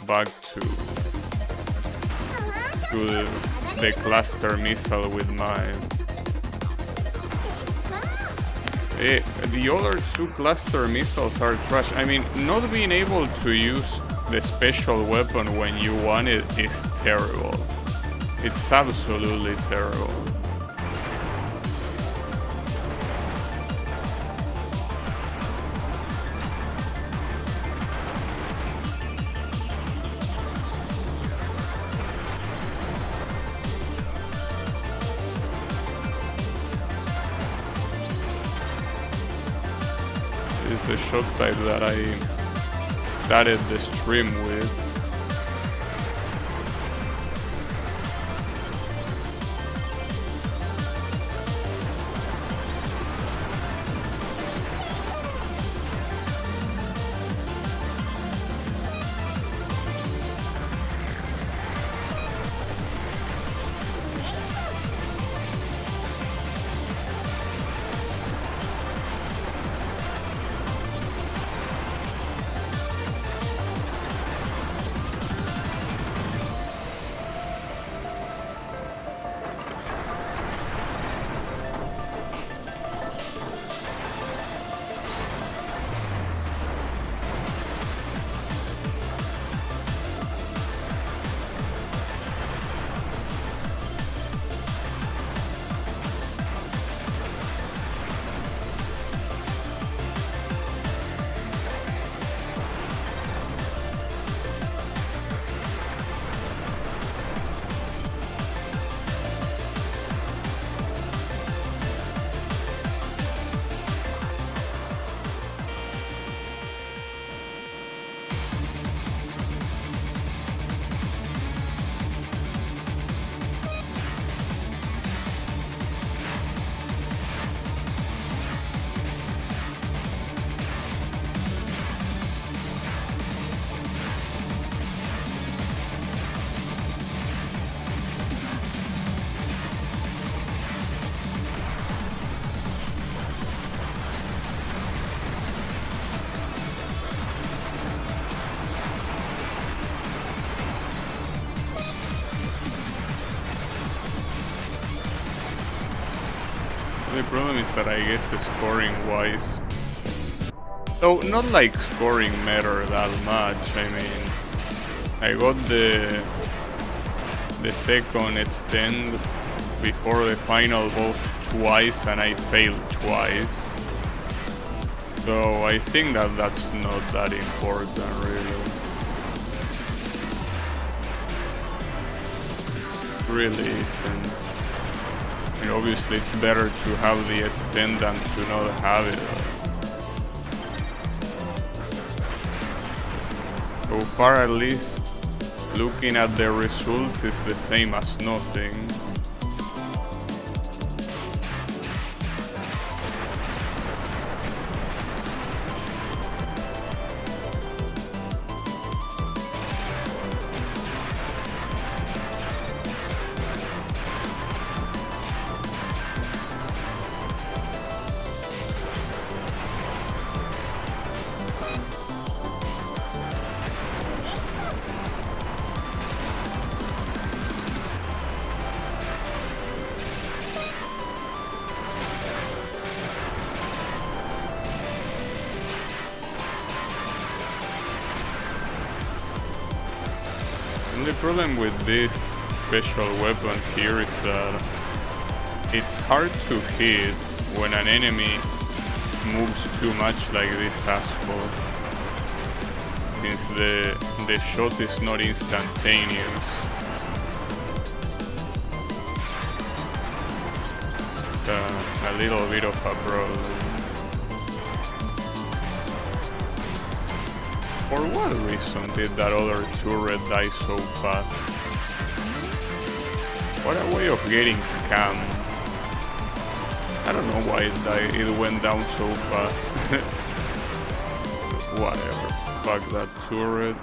back to the cluster missile with my... the other two cluster missiles are trash. I mean, not being able to use the special weapon when you want it is terrible. It's absolutely terrible. This is the shot type that I started the stream with. The problem is that I guess scoring wise, so not like scoring matter that much. I mean, I got the second extend before the final boss twice and I failed twice, so I think that that's not that important really isn't. I mean, obviously it's better to have the extend than to not have it. So far, at least, looking at the results is the same as nothing. The problem with this special weapon here is that it's hard to hit when an enemy moves too much like this asshole, since the shot is not instantaneous. It's a little bit of a problem. For what reason did that other turret die so fast? What a way of getting scammed. I don't know why it went down so fast. Whatever. Fuck that turret.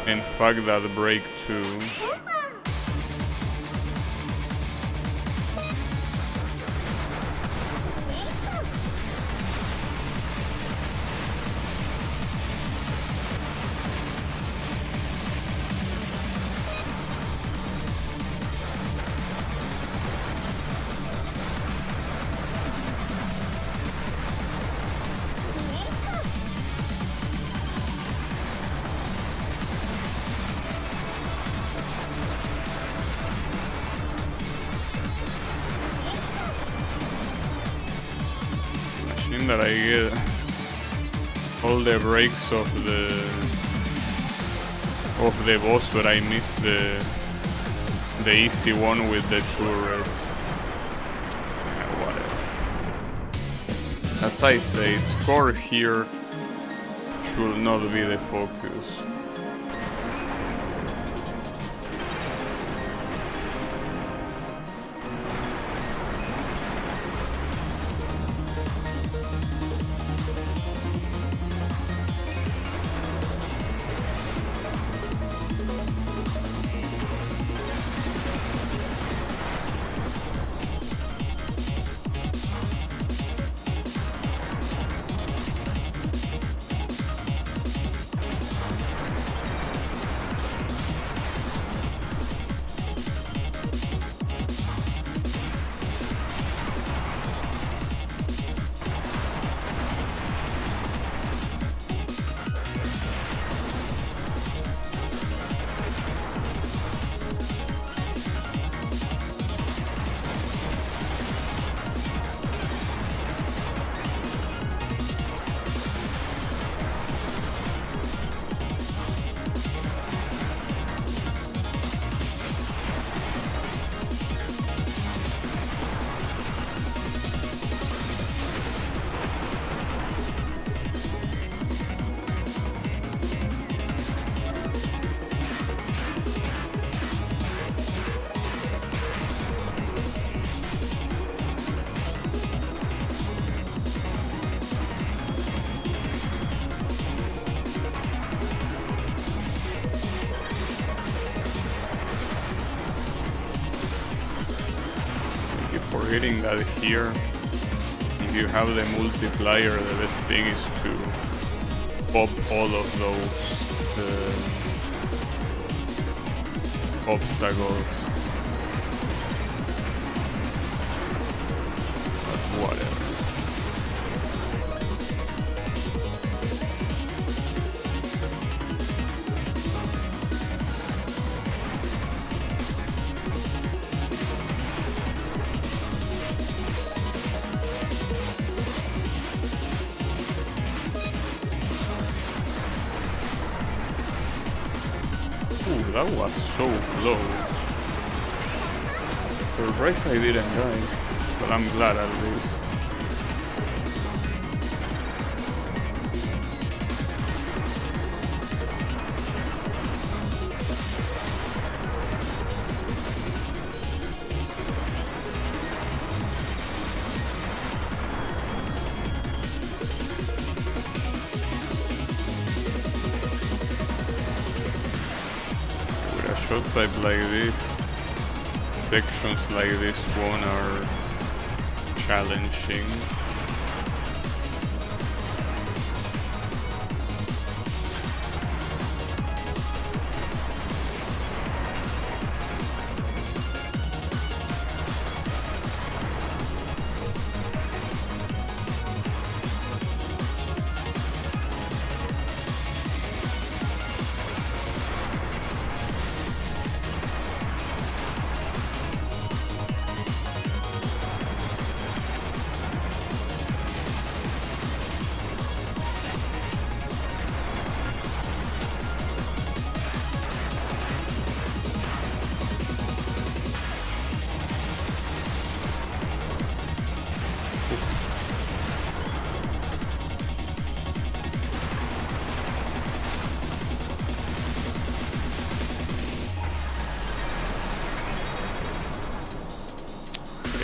And fuck that break too. time that I get all the breaks of the boss, but I miss the easy one with the turrets. Whatever. As I say, score here should not be the focus. For hitting that here, if you have the multiplier, the best thing is to pop all of those obstacles. But whatever. Ooh, that was so close. Surprised I didn't die, but I'm glad at least. Shot type like this, sections like this one are challenging.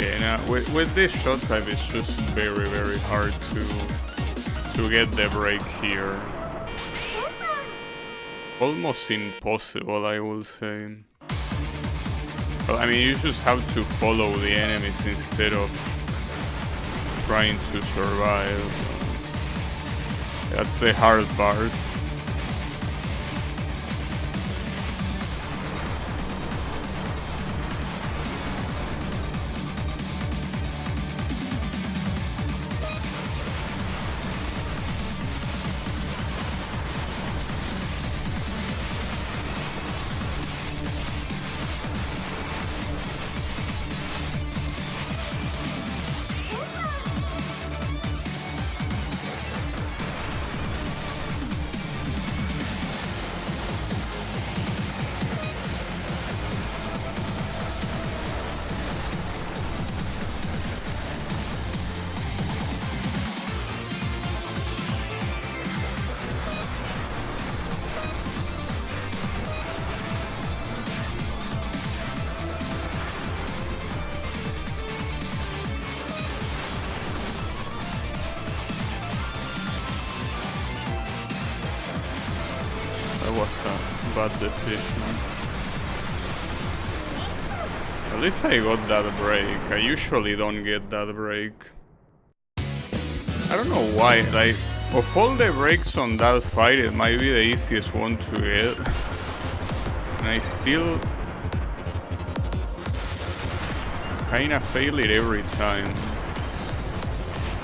Yeah, now with this shot type, it's just very hard to get the break here. Almost impossible, I will say. Well, I mean, you just have to follow the enemies instead of trying to survive. That's the hard part. was a bad decision. At least I got that break. I usually don't get that break. I don't know why, like, of all the breaks on that fight, it might be the easiest one to get. And I still kinda fail it every time.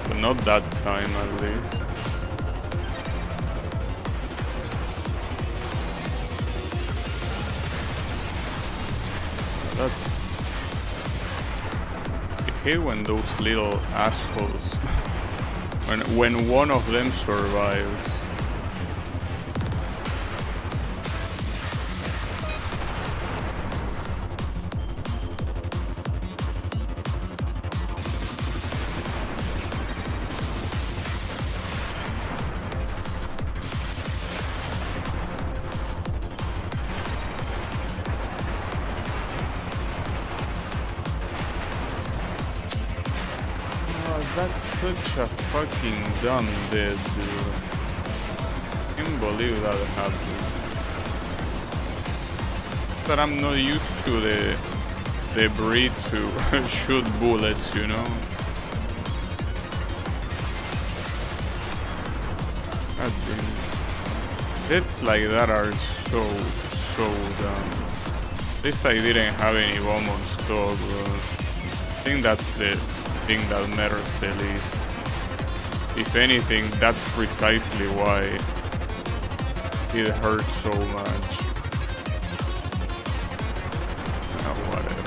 But not that time, at least. That's... I hate when those little assholes... when one of them survives. That's such a fucking dumb dead, dude. I can't believe that happened. But I'm not used to the breed to shoot bullets, you know? God damn. Deaths like that are so dumb. At least I didn't have any bomb on stock, bro. I think that's the thing that matters the least. If anything, that's precisely why it hurts so much. Whatever.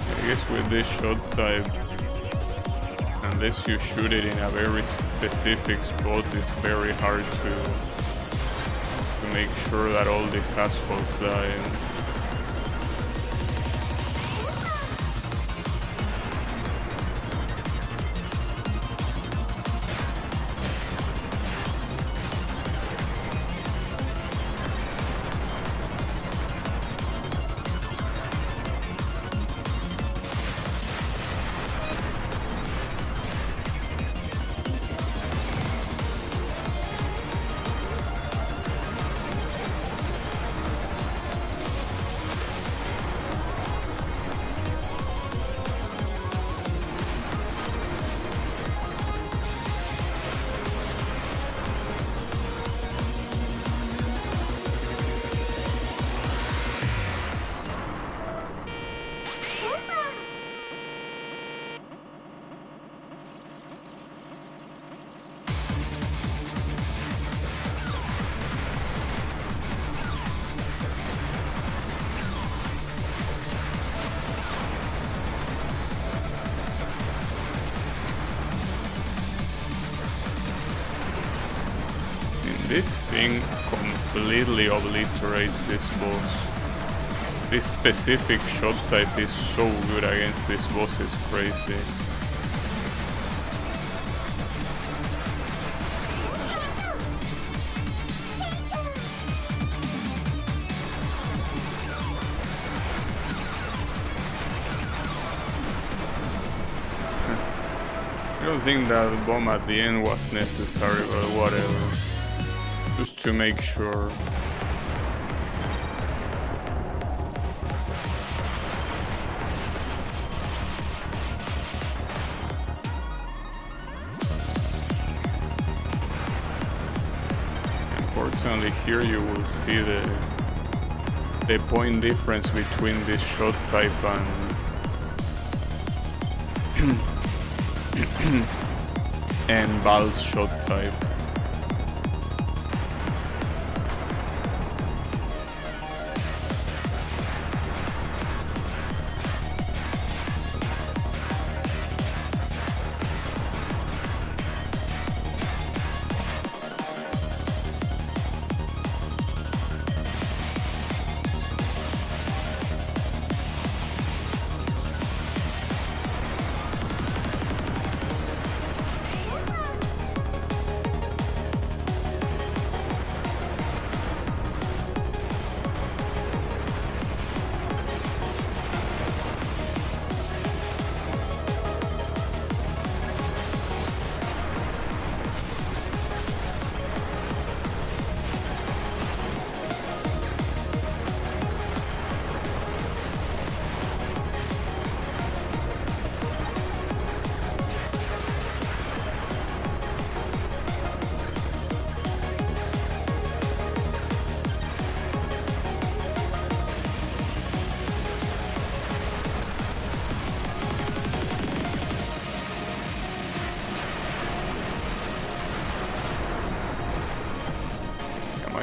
I guess with this shot type, unless you shoot it in a very specific spot, it's very hard to make sure that all these assholes die. This thing completely obliterates this boss. This specific shot type is so good against this boss, it's crazy. I don't think that bomb at the end was necessary, but whatever. Just to make sure. Unfortunately, here you will see the point difference between this shot type and Val's shot type.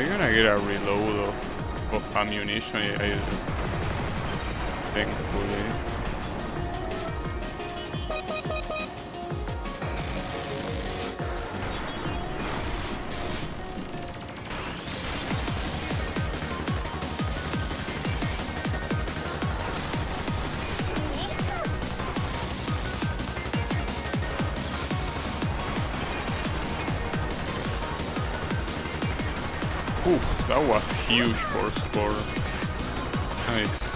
I'm gonna get a reload of ammunition, thankfully. Ooh, that was huge for score. Nice.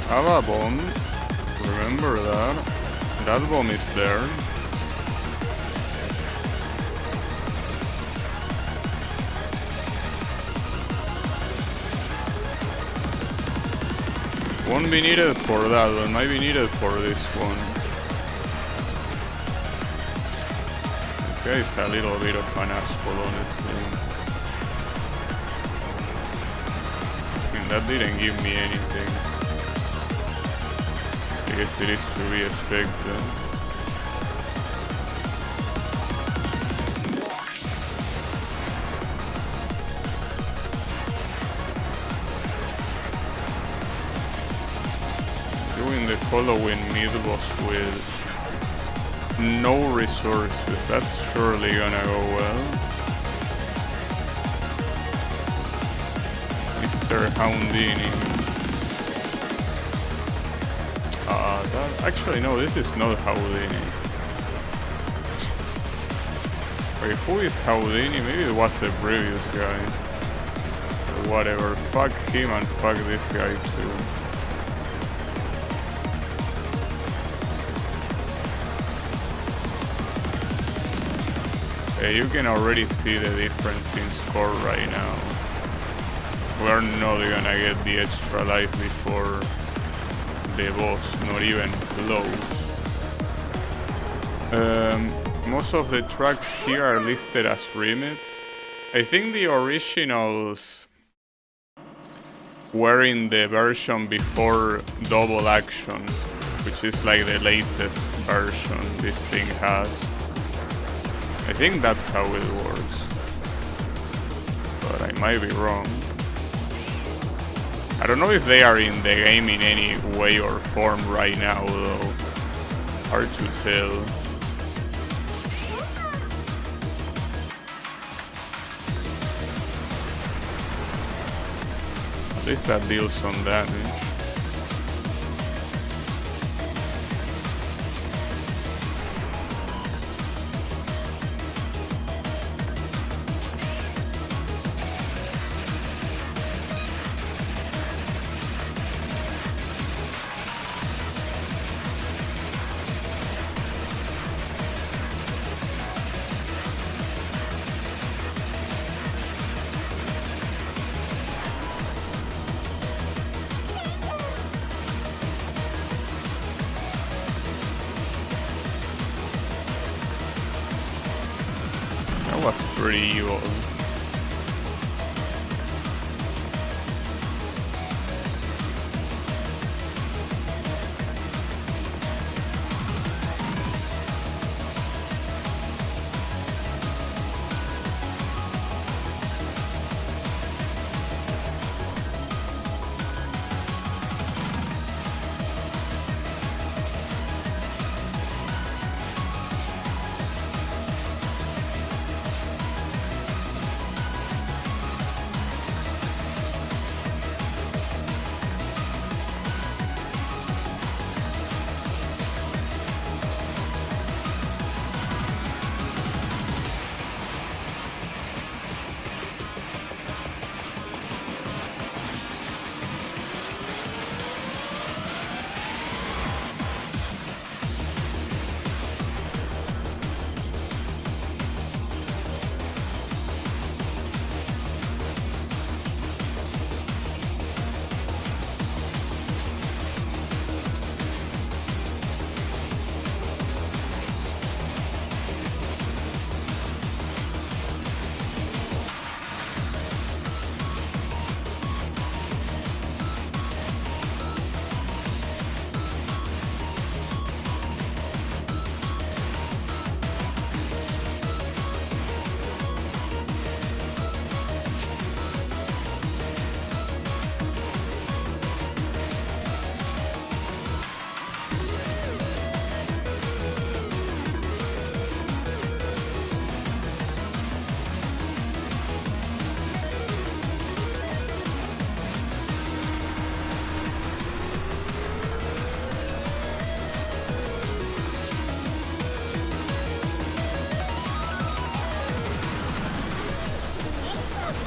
Have a bomb, remember that. That bomb is there. Won't be needed for that, but might be needed for this one. This guy is a little bit of an asshole, honestly. And that didn't give me anything. I guess it is to be expected. Doing the following mid-boss with no resources, that's surely gonna go well. Mr. Houndini. Actually, no, this is not Houdini. Wait, who is Houdini? Maybe it was the previous guy. Or whatever. Fuck him and fuck this guy too. Okay, you can already see the difference in score right now. We're not gonna get the extra life before the boss, not even close. Most of the tracks here are listed as remits. I think the originals were in the version before double action, which is like the latest version this thing has. I think that's how it works, but I might be wrong. I don't know if they are in the game in any way or form right now, though. Hard to tell. At least that deals some damage. That was pretty evil.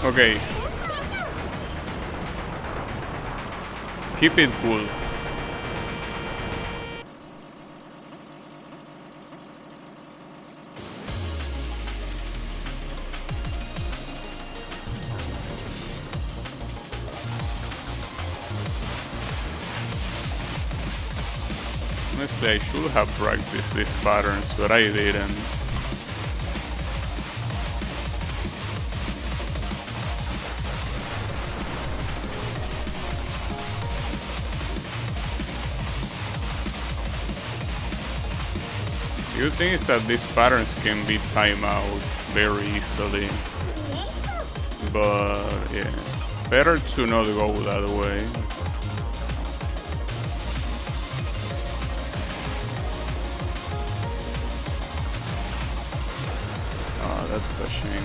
Okay. Keep it cool. Honestly, I should have practiced these patterns, but I didn't. The good thing is that these patterns can be timed out very easily. But yeah, better to not go that way. Oh, that's a shame.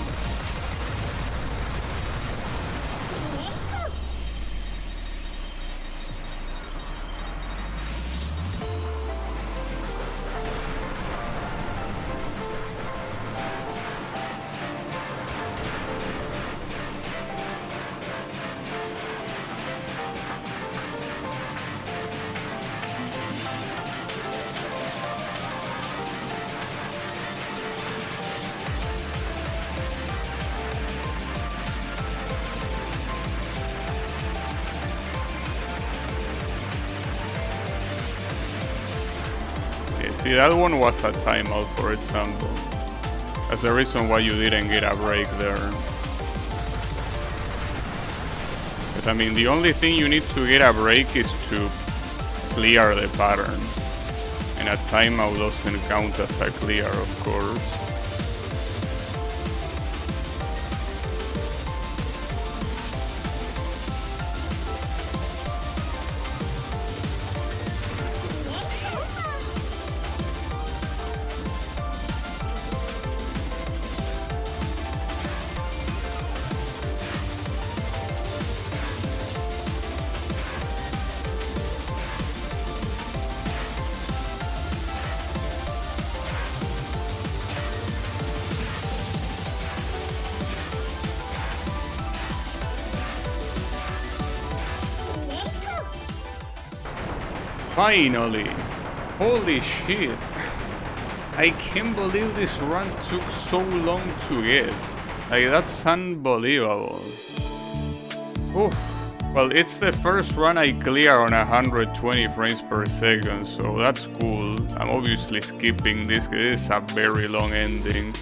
See, that one was a timeout, for example. That's the reason why you didn't get a break there. Because, I mean, the only thing you need to get a break is to clear the pattern. And a timeout doesn't count as a clear, of course. Finally! Holy shit! I can't believe this run took so long to get. Like, that's unbelievable. Oof. Well, it's the first run I clear on 120 frames per second, so that's cool. I'm obviously skipping this, because it's a very long ending.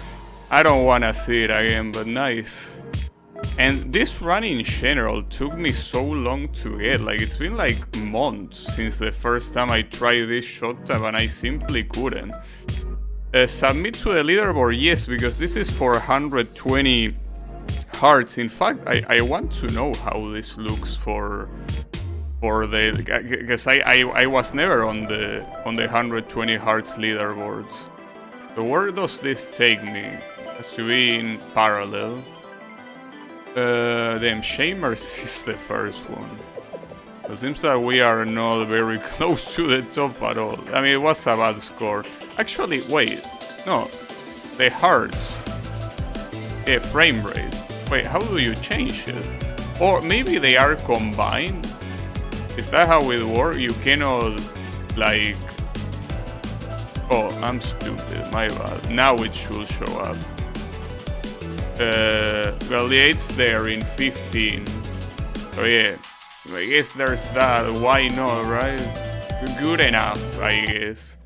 I don't wanna see it again, but nice. And this run in general took me so long to get, like it's been like months since the first time I tried this shot tab and I simply couldn't. Submit to the leaderboard, yes, because this is for 120 hearts. In fact, I want to know how this looks for the, because I was never on the 120 hearts leaderboards. So where does this take me? It has to be in parallel. Damn, Shamers is the first one. It seems that we are not very close to the top at all. I mean, it was a bad score. Actually, wait. No. The hearts. Yeah, frame rate. Wait, how do you change it? Or maybe they are combined? Is that how it works? You cannot, like... Oh, I'm stupid. My bad. Now it should show up. Well, the 8's there in 15. So yeah, I guess there's that. Why not, right? Good enough, I guess.